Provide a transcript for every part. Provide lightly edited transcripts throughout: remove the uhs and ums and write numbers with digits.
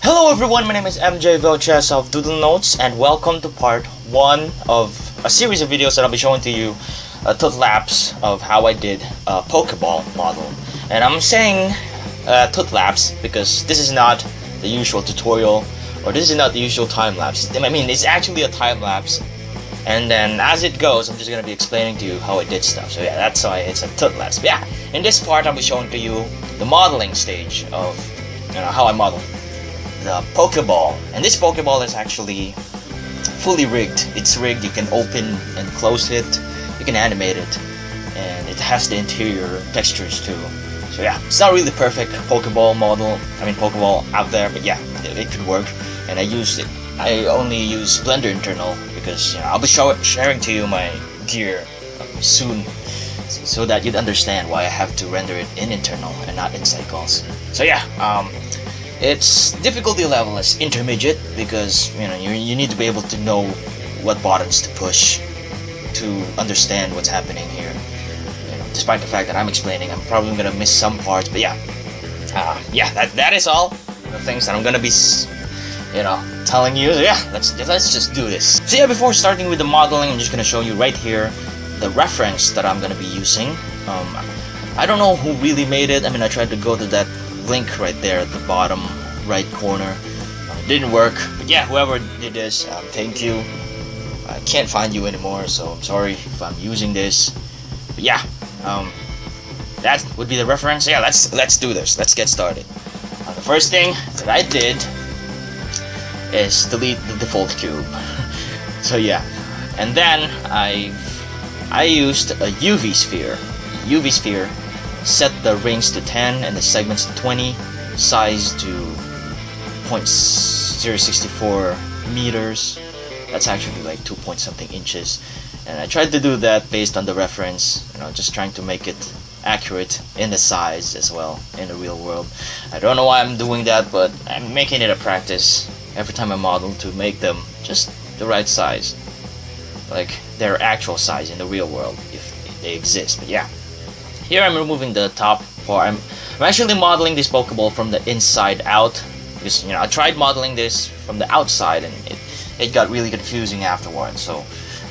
Hello everyone, my name is MJ Vilches of Doodle Notes, and welcome to part 1 of a series of videos that I'll be showing to you a TutLapse of how I did a Pokeball model. And I'm saying TutLapse because this is not the usual tutorial, or this is not the usual time-lapse. I mean, it's actually a time-lapse, and then as it goes, I'm just going to be explaining to you how I did stuff. So yeah, that's why it's a TutLapse. But yeah, in this part I'll be showing to you the modeling stage of how I model the Pokeball. And this Pokeball is actually fully rigged. It's rigged, you can open and close it, you can animate it, and it has the interior textures too. So yeah, it's not really the perfect Pokeball model, Pokeball out there, but yeah, it could work. And I only use Blender internal because I'll be sharing to you my gear soon, so that you'd understand why I have to render it in internal and not in cycles. So yeah, its difficulty level is intermediate because you need to be able to know what buttons to push to understand what's happening here. Despite the fact that I'm explaining, I'm probably gonna miss some parts, but yeah, that is all the things that I'm gonna be telling you. So yeah, let's just do this. So yeah, before starting with the modeling, I'm just gonna show you right here the reference that I'm gonna be using. I don't know who really made it. I tried to go to that link right there at the bottom right corner. It didn't work, but yeah, whoever did this, thank you. I can't find you anymore, so I'm sorry if I'm using this, but yeah, that would be the reference. Yeah, let's do this. Let's get started. The first thing that I did is delete the default cube. So yeah, and then I used a UV sphere. Set the rings to 10 and the segments to 20, size to 0.064 meters. That's actually like 2 point something inches. And I tried to do that based on the reference, just trying to make it accurate in the size as well in the real world. I don't know why I'm doing that, but I'm making it a practice every time I model to make them just the right size, like their actual size in the real world if they exist. But yeah. Here I'm removing the top part. I'm actually modeling this Pokeball from the inside out because I tried modeling this from the outside and it got really confusing afterwards. So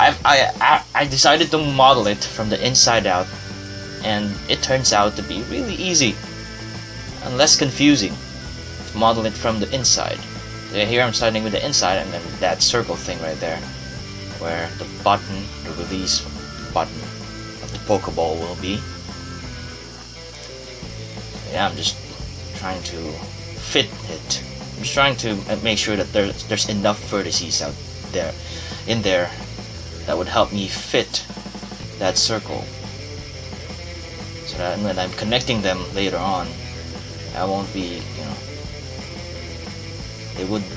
I decided to model it from the inside out, and it turns out to be really easy and less confusing to model it from the inside. So here I'm starting with the inside, and then that circle thing right there where the button, the release button of the Pokeball will be. Yeah, I'm just trying to fit it. I'm just trying to make sure that there's enough vertices out there, in there, that would help me fit that circle, so that when I'm connecting them later on, I won't be,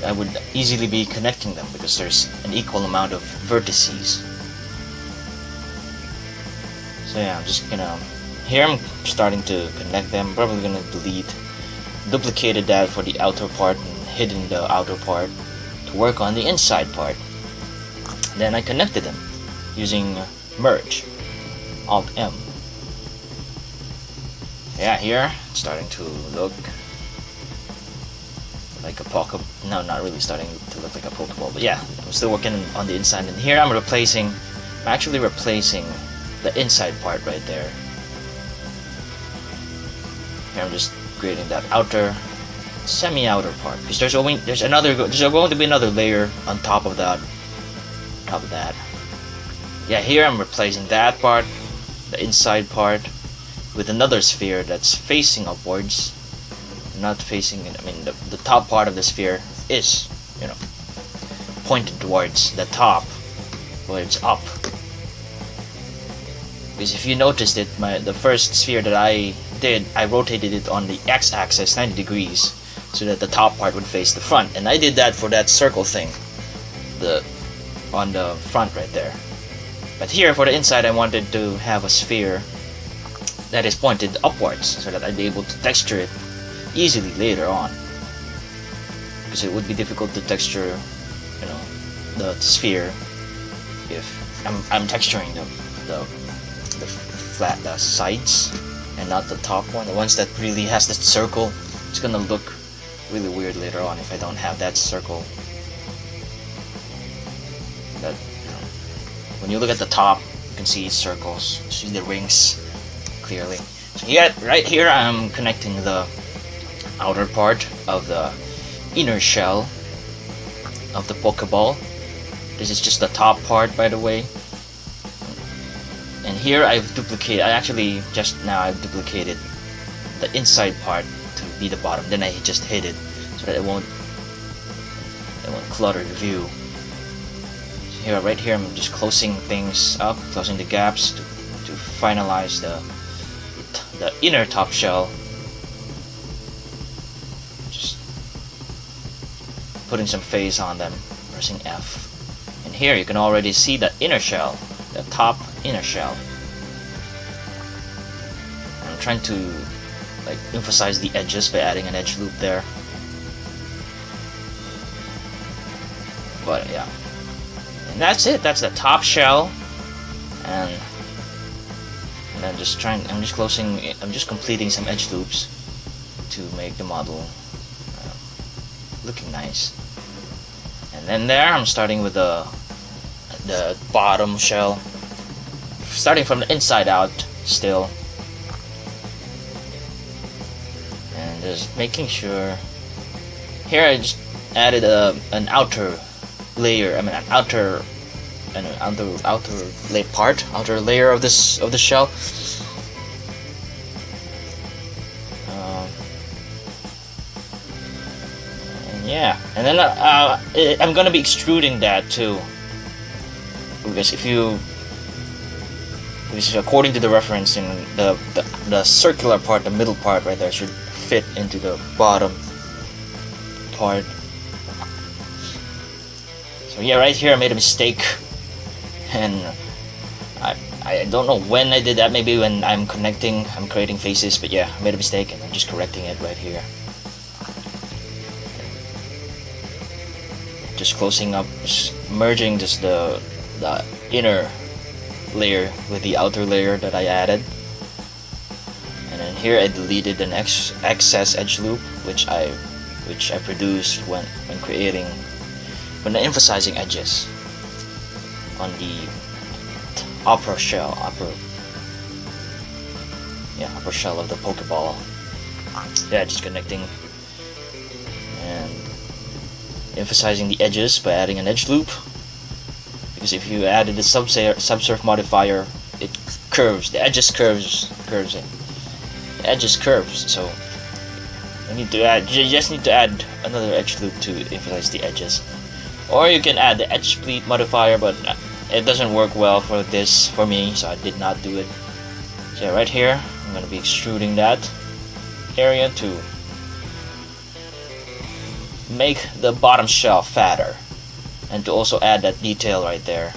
I would easily be connecting them because there's an equal amount of vertices. So yeah, I'm just gonna. Here I'm starting to connect them. I'm probably gonna duplicated that for the outer part and hidden the outer part to work on the inside part. Then I connected them using merge, Alt M. Yeah, here it's starting to look like a Pokeball. No, not really starting to look like a Pokeball, but yeah, I'm still working on the inside. And here I'm actually replacing the inside part right there. Here I'm just creating that outer, semi-outer part because there's going to be another layer on top of that. Yeah, here I'm replacing that part, the inside part, with another sphere that's facing upwards, not facing. The top part of the sphere is, pointed towards the top, where it's up. Because if you noticed it, the first sphere that I did, I rotated it on the x-axis 90 degrees so that the top part would face the front, and I did that for that circle thing, on the front right there. But here for the inside, I wanted to have a sphere that is pointed upwards so that I'd be able to texture it easily later on, because it would be difficult to texture the sphere if I'm texturing the sides and not the top one. The ones that really has the circle, it's gonna look really weird later on if I don't have that circle. That, you know, when you look at the top, you can see circles, see the rings clearly. So yeah, right here I'm connecting the outer part of the inner shell of the Pokeball. This is just the top part, by the way. And here I've duplicated the inside part to be the bottom. Then I just hid it so that it won't clutter the view. So here, right here, I'm just closing things up, closing the gaps to finalize the inner top shell. Just putting some face on them, pressing F. And here you can already see the inner shell, the top inner shell. I'm trying to like emphasize the edges by adding an edge loop there. But yeah, and that's it. That's the top shell, and I'm just completing some edge loops to make the model looking nice. And then there, I'm starting with the bottom shell, starting from the inside out still, and just making sure. Here I just added an outer layer. An outer layer of the shell. And yeah, and then I'm gonna be extruding that too, because according to the reference, in the circular part, the middle part right there should fit into the bottom part. So yeah, right here I made a mistake, and I don't know when I did that. Maybe when I'm creating faces, but yeah, I made a mistake and I'm just correcting it right here. Just closing up, just merging just the inner layer with the outer layer that I added. And then here I deleted an excess edge loop which I produced when emphasizing edges on the upper shell of the Pokeball. Yeah, just connecting and emphasizing the edges by adding an edge loop, because if you added the subsurf modifier, it curves. The edges curves it. The edges curves. So you just need to add another edge loop to emphasize the edges. Or you can add the edge split modifier, but it doesn't work well for me, so I did not do it. So right here, I'm going to be extruding that area to make the bottom shell fatter, and to also add that detail right there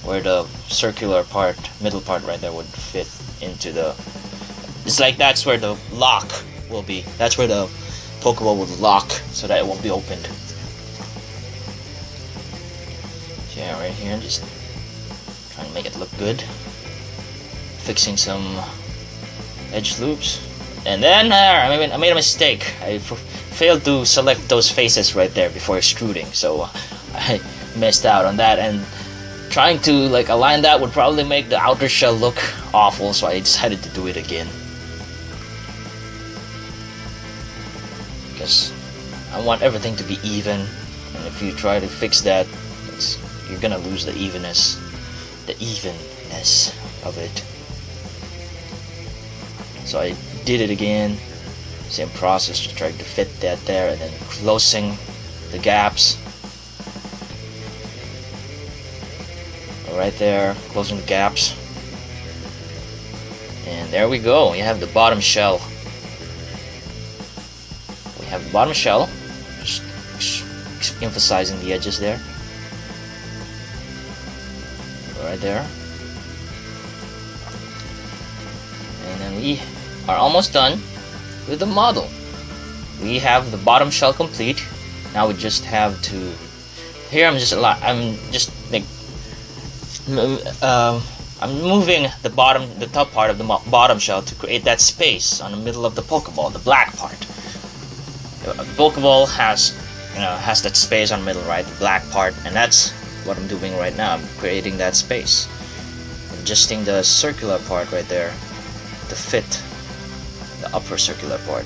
where the circular part, middle part right there would fit into the. It's like that's where the lock will be. That's where the Pokeball would lock, so that it won't be opened. Yeah, right here, just trying to make it look good. Fixing some edge loops, and then I made a mistake. I failed to select those faces right there before extruding, so I missed out on that. And trying to like align that would probably make the outer shell look awful, so I decided to do it again. Because I want everything to be even, and if you try to fix that, you're gonna lose the evenness of it. So I did it again, same process, just trying to fit that there, and then closing the gaps right there, closing the gaps, and there we go. We have the bottom shell. Just emphasizing the edges there, right there. And then we are almost done with the model. We have the bottom shell complete. Now we just have to. Here I'm moving the top part of the bottom shell to create that space on the middle of the Pokeball, the black part. The Pokeball has, has that space on the middle, right? The black part, and that's what I'm doing right now. I'm creating that space, adjusting the circular part right there to fit the upper circular part.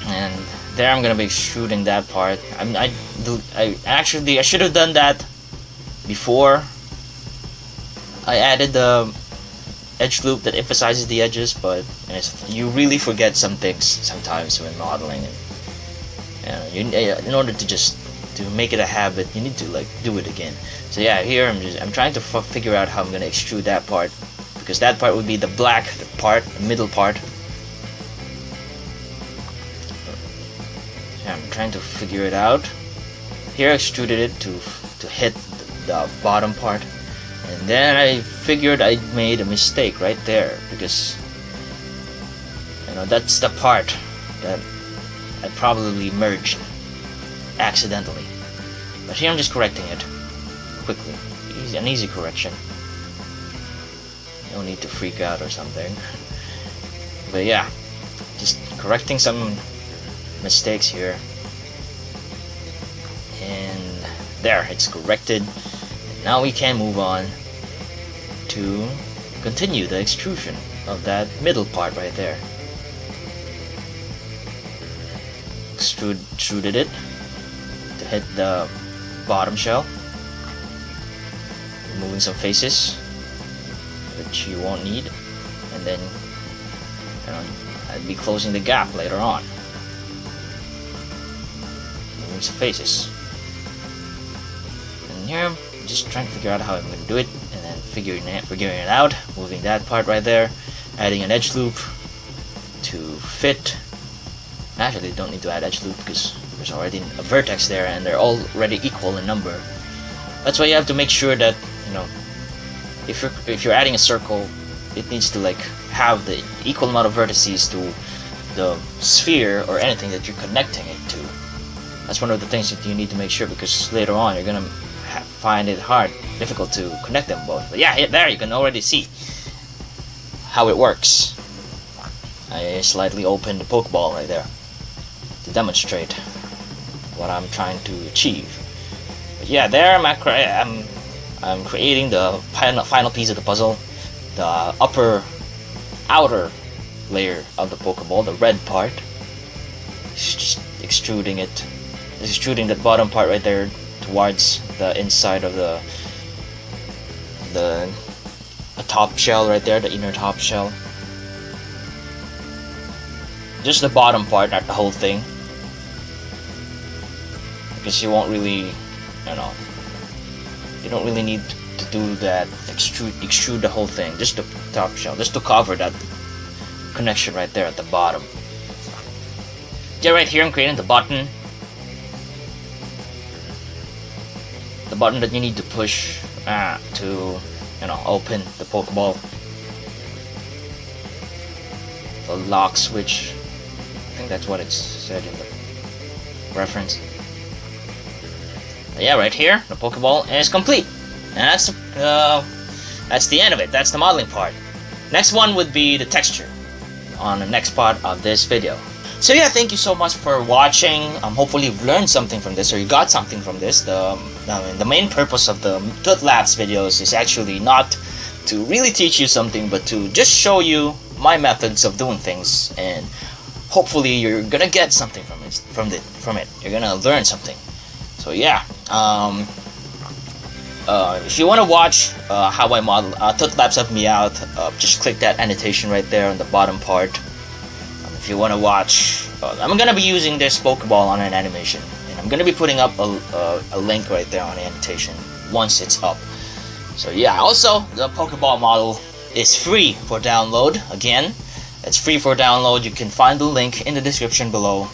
And there I'm gonna be extruding that part. I should have done that before I added the edge loop that emphasizes the edges, but you really forget some things sometimes when modeling, and in order to make it a habit, you need to like do it again. So yeah, here I'm trying to figure out how I'm gonna extrude that part, because that part would be the black part, the middle part. Yeah, I'm trying to figure it out. Here I extruded it to hit the bottom part, and then I figured I made a mistake right there, because that's the part that I probably merged accidentally. But here I'm just correcting it quickly. An easy correction. No need to freak out or something. But yeah, just correcting some mistakes here. And there, it's corrected. Now we can move on to continue the extrusion of that middle part right there. Extruded it to hit the bottom shell, removing some faces which you won't need, and then I'd be closing the gap later on, removing some faces. And here I'm just trying to figure out how I'm going to do it, and then figuring it out, moving that part right there, adding an edge loop to fit. Actually, don't need to add edge loop because there's already a vertex there and they're already equal in number. That's why you have to make sure that if you're adding a circle, it needs to like have the equal amount of vertices to the sphere or anything that you're connecting it to. That's one of the things that you need to make sure, because later on you're gonna find it difficult to connect them both. But yeah, there you can already see how it works. I slightly opened the Pokeball right there to demonstrate what I'm trying to achieve. But yeah, there I'm creating the final piece of the puzzle, the outer layer of the Pokeball, the red part. Just extruding that bottom part right there towards the inside of the top shell right there, the inner top shell. Just the bottom part, not the whole thing, because you won't really, you don't really need to do that, extrude the whole thing, just the top shell, just to cover that connection right there at the bottom. Yeah, right here I'm creating the button that you need to push to open the Pokeball, the lock switch. I think that's what it's said in the reference. But yeah, right here the Pokeball is complete, and that's the end of it. That's the modeling part. Next one would be the texture on the next part of this video. So yeah, thank you so much for watching. Hopefully you've learned something from this, or you got something from this. The main purpose of the TutLapse videos is actually not to really teach you something, but to just show you my methods of doing things, and hopefully you're gonna get something from it. You're gonna learn something. So yeah, if you want to watch how I model TutLapse of me out, just click that annotation right there on the bottom part. If you want to watch, I'm gonna be using this Pokeball on an animation, and I'm gonna be putting up a link right there on the annotation once it's up. So yeah, also the Pokeball model is free for download. Again, it's free for download. You can find the link in the description below.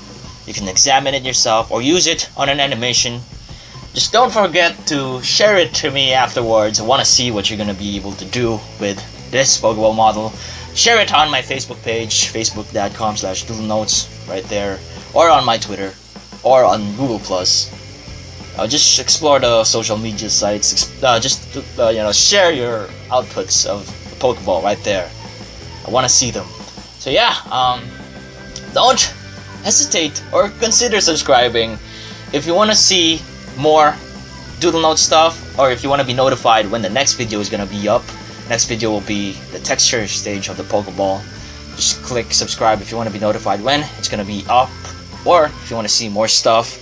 You can examine it yourself or use it on an animation. Just don't forget to share it to me afterwards. I want to see what you're gonna be able to do with this Pokeball model. Share it on my Facebook page, facebook.com/doodlenotes, right there, or on my Twitter, or on Google+. Just explore the social media sites. Share your outputs of the Pokeball right there. I want to see them. So yeah, don't hesitate or consider subscribing if you want to see more Doodle Note stuff, or if you want to be notified when the next video is going to be up. Next video will be the texture stage of the Pokeball. Just click subscribe if you want to be notified when it's going to be up, or if you want to see more stuff.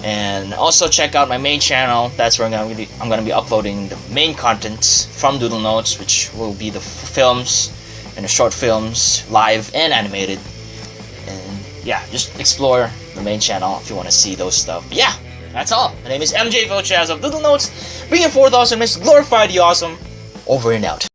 And also check out my main channel. That's where I'm going to be uploading the main contents from Doodle Notes, which will be the films and the short films, live and animated. And yeah, just explore the main channel if you want to see those stuff. But yeah, that's all. My name is MJ Vilches of Doodle Notes, bringing forth awesomeness, glorify the awesome. Over and out.